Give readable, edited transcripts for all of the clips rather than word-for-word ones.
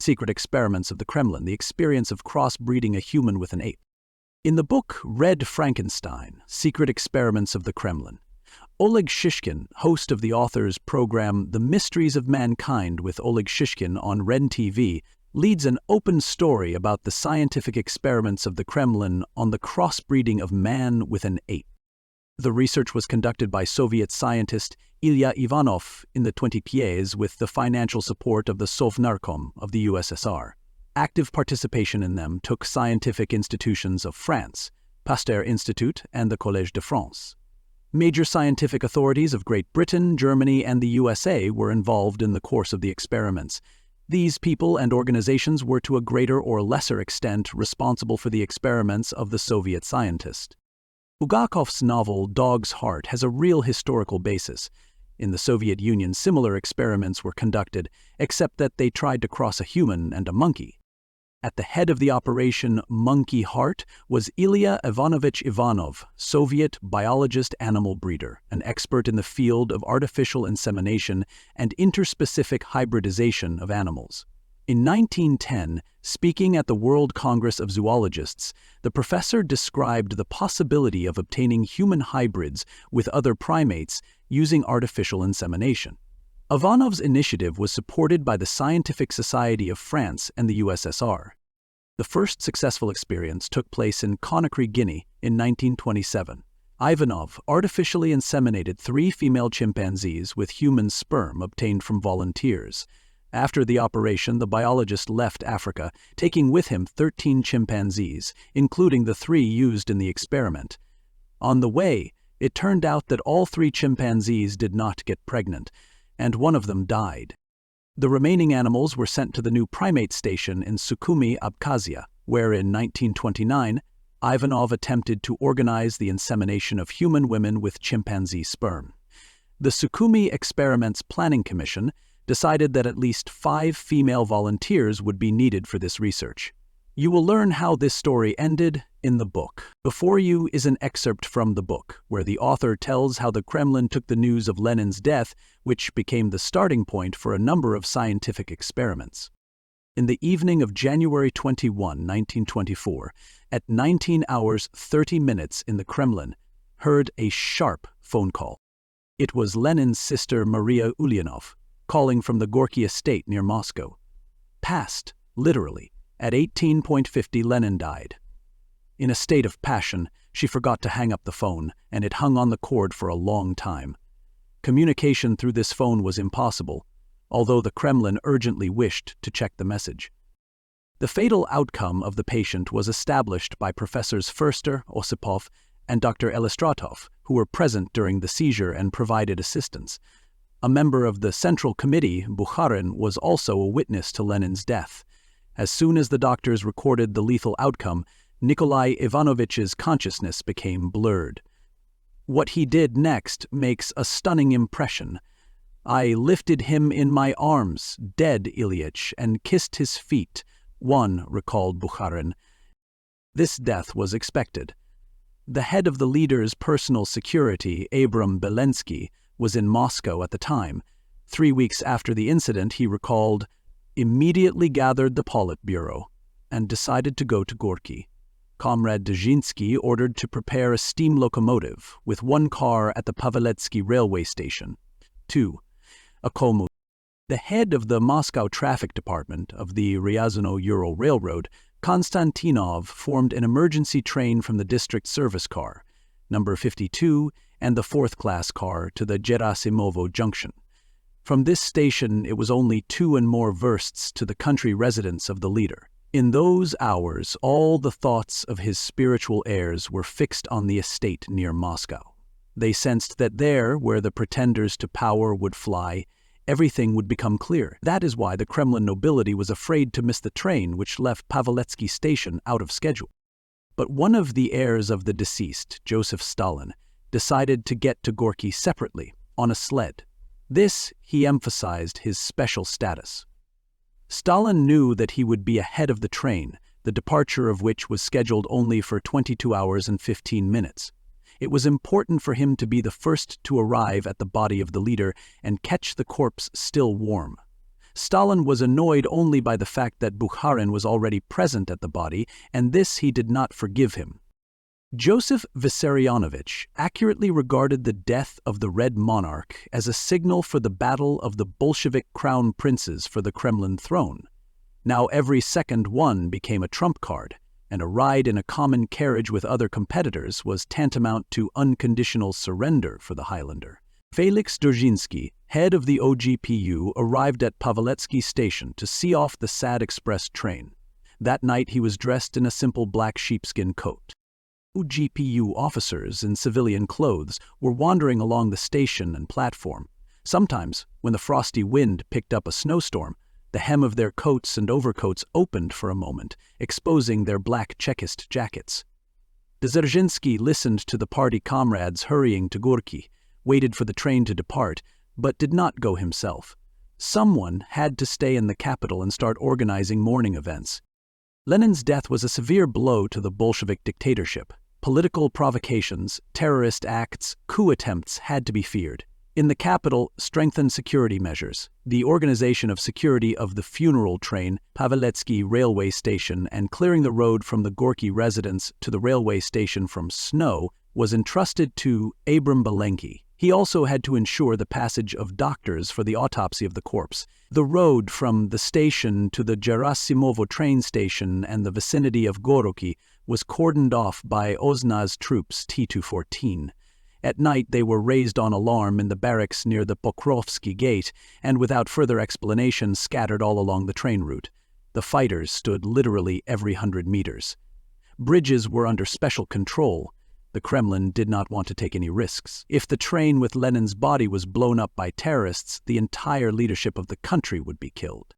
Secret Experiments of the Kremlin, the experience of crossbreeding a human with an ape. In the book Red Frankenstein, Secret Experiments of the Kremlin, Oleg Shishkin, host of the author's program The Mysteries of Mankind with Oleg Shishkin on REN TV, leads an open story about the scientific experiments of the Kremlin on the crossbreeding of man with an ape. The research was conducted by Soviet scientist Ilya Ivanov in the 20 pieds with the financial support of the Sovnarkom of the USSR. Active participation in them took scientific institutions of France, Pasteur Institute and the Collège de France. Major scientific authorities of Great Britain, Germany, and the USA were involved in the course of the experiments. These people and organizations were to a greater or lesser extent responsible for the experiments of the Soviet scientist. Bulgakov's novel Dog's Heart has a real historical basis. In the Soviet Union, similar experiments were conducted, except that they tried to cross a human and a monkey. At the head of the operation Monkey Heart was Ilya Ivanovich Ivanov, Soviet biologist animal breeder, an expert in the field of artificial insemination and interspecific hybridization of animals. In 1910, speaking at the World Congress of Zoologists, the professor described the possibility of obtaining human hybrids with other primates using artificial insemination. Ivanov's initiative was supported by the Scientific Society of France and the USSR. The first successful experience took place in Conakry, Guinea, in 1927. Ivanov artificially inseminated 3 female chimpanzees with human sperm obtained from volunteers. After the operation, the biologist left Africa, taking with him 13 chimpanzees, including the 3 used in the experiment. On the way, it turned out that all 3 chimpanzees did not get pregnant, and one of them died. The remaining animals were sent to the new primate station in Sukhumi, Abkhazia, where in 1929, Ivanov attempted to organize the insemination of human women with chimpanzee sperm. The Sukhumi Experiments Planning Commission decided that at least 5 female volunteers would be needed for this research. You will learn how this story ended in the book. Before you is an excerpt from the book, where the author tells how the Kremlin took the news of Lenin's death, which became the starting point for a number of scientific experiments. In the evening of January 21, 1924, at 19 hours 30 minutes in the Kremlin, heard a sharp phone call. It was Lenin's sister Maria Ulyanov, calling from the Gorky estate near Moscow. Past, literally, at 18:50 Lenin died. In a state of passion, she forgot to hang up the phone, and it hung on the cord for a long time. Communication through this phone was impossible, although the Kremlin urgently wished to check the message. The fatal outcome of the patient was established by Professors Förster, Osipov, and Dr. Elistratov, who were present during the seizure and provided assistance. A member of the Central Committee, Bukharin, was also a witness to Lenin's death. As soon as the doctors recorded the lethal outcome, Nikolai Ivanovich's consciousness became blurred. What he did next makes a stunning impression. "I lifted him in my arms, dead Ilyich, and kissed his feet," one recalled Bukharin. This death was expected. The head of the leader's personal security, Abram Belensky, was in Moscow at the time. 3 weeks after the incident, he recalled, "Immediately gathered the Politburo and decided to go to Gorky. Comrade Dzerzhinsky ordered to prepare a steam locomotive with 1 car at the Paveletsky railway station. 2. A Komu. The head of the Moscow traffic department of the Ryazano-Ural Railroad, Konstantinov, formed an emergency train from the district service car, number 52, and the 4th-class car to the Gerasimovo Junction. From this station, it was only 2 and more versts to the country residence of the leader. In those hours, all the thoughts of his spiritual heirs were fixed on the estate near Moscow. They sensed that there, where the pretenders to power would fly, everything would become clear. That is why the Kremlin nobility was afraid to miss the train which left Paveletsky station out of schedule. But one of the heirs of the deceased, Joseph Stalin, decided to get to Gorky separately, on a sled. This, he emphasized his special status. Stalin knew that he would be ahead of the train, the departure of which was scheduled only for 22 hours and 15 minutes. It was important for him to be the first to arrive at the body of the leader and catch the corpse still warm. Stalin was annoyed only by the fact that Bukharin was already present at the body, and this he did not forgive him. Joseph Vissarionovich accurately regarded the death of the Red Monarch as a signal for the battle of the Bolshevik crown princes for the Kremlin throne. Now every second one became a trump card, and a ride in a common carriage with other competitors was tantamount to unconditional surrender for the Highlander. Felix Dzerzhinsky, head of the OGPU, arrived at Paveletsky station to see off the sad express train. That night he was dressed in a simple black sheepskin coat. OGPU officers in civilian clothes were wandering along the station and platform. Sometimes, when the frosty wind picked up a snowstorm, the hem of their coats and overcoats opened for a moment, exposing their black Chekist jackets. Dzerzhinsky listened to the party comrades hurrying to Gorky, waited for the train to depart, but did not go himself. Someone had to stay in the capital and start organizing mourning events. Lenin's death was a severe blow to the Bolshevik dictatorship. Political provocations, terrorist acts, coup attempts had to be feared. In the capital, strengthened security measures, the organization of security of the funeral train, Paveletsky railway station, and clearing the road from the Gorky residence to the railway station from snow was entrusted to Abram Belenky. He also had to ensure the passage of doctors for the autopsy of the corpse. The road from the station to the Gerasimovo train station and the vicinity of Goroky was cordoned off by Ozna's troops T-214. At night they were raised on alarm in the barracks near the Pokrovsky gate and without further explanation scattered all along the train route. The fighters stood literally every 100 meters. Bridges were under special control. The Kremlin did not want to take any risks. If the train with Lenin's body was blown up by terrorists, the entire leadership of the country would be killed.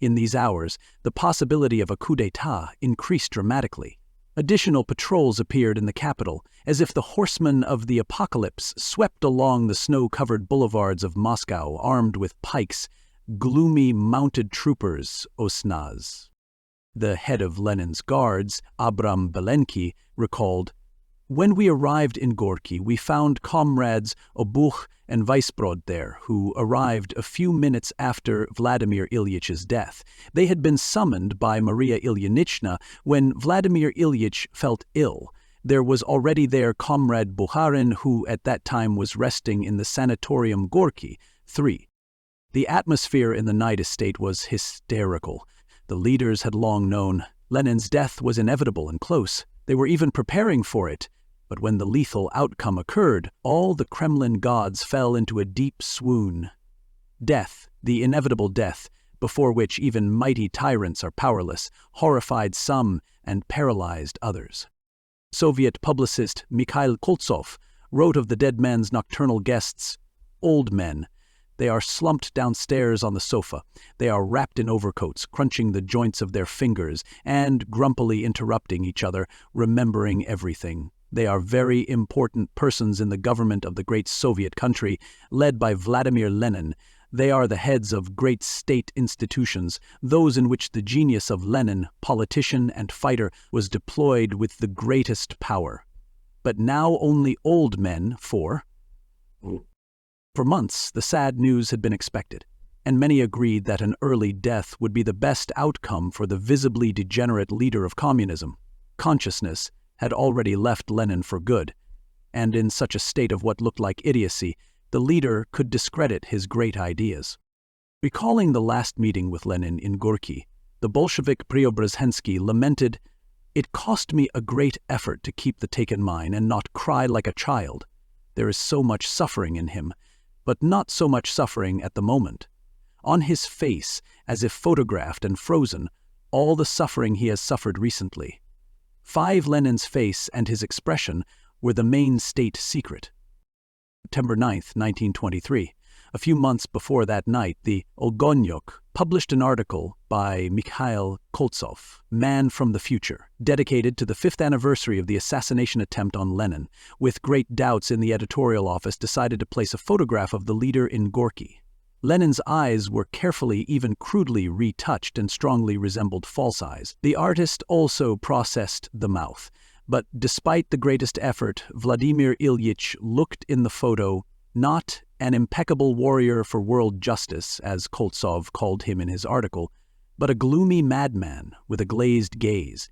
In these hours, the possibility of a coup d'état increased dramatically. Additional patrols appeared in the capital, as if the horsemen of the apocalypse swept along the snow-covered boulevards of Moscow armed with pikes, gloomy mounted troopers, osnaz. The head of Lenin's guards, Abram Belenky, recalled, "When we arrived in Gorky, we found comrades Obuch and Weisbrod there, who arrived a few minutes after Vladimir Ilyitch's death. They had been summoned by Maria Ilyinichna when Vladimir Ilyich felt ill. There was already there Comrade Bukharin, who at that time was resting in the sanatorium Gorky. 3. The atmosphere in the night estate was hysterical. The leaders had long known Lenin's death was inevitable and close. They were even preparing for it. But when the lethal outcome occurred, all the Kremlin gods fell into a deep swoon. Death, the inevitable death, before which even mighty tyrants are powerless, horrified some and paralyzed others." Soviet publicist Mikhail Koltsov wrote of the dead men's nocturnal guests, "Old men. They are slumped downstairs on the sofa. They are wrapped in overcoats, crunching the joints of their fingers and grumpily interrupting each other, remembering everything. They are very important persons in the government of the great Soviet country, led by Vladimir Lenin. They are the heads of great state institutions, those in which the genius of Lenin, politician and fighter, was deployed with the greatest power. But now only old men For months, the sad news had been expected, and many agreed that an early death would be the best outcome for the visibly degenerate leader of communism. Consciousness had already left Lenin for good, and in such a state of what looked like idiocy, the leader could discredit his great ideas. Recalling the last meeting with Lenin in Gorky, the Bolshevik Preobrazhensky lamented, "It cost me a great effort to keep the taken mine and not cry like a child. There is so much suffering in him, but not so much suffering at the moment. On his face, as if photographed and frozen, all the suffering he has suffered recently. 5. Lenin's face and his expression were the main state secret." September 9, 1923. A few months before that night, the Ogonyok published an article by Mikhail Koltsov, Man from the Future, dedicated to the 5th anniversary of the assassination attempt on Lenin. With great doubts in the editorial office, decided to place a photograph of the leader in Gorky. Lenin's eyes were carefully, even crudely, retouched and strongly resembled false eyes. The artist also processed the mouth. But despite the greatest effort, Vladimir Ilyich looked in the photo Not an impeccable warrior for world justice, as Koltsov called him in his article, but a gloomy madman with a glazed gaze.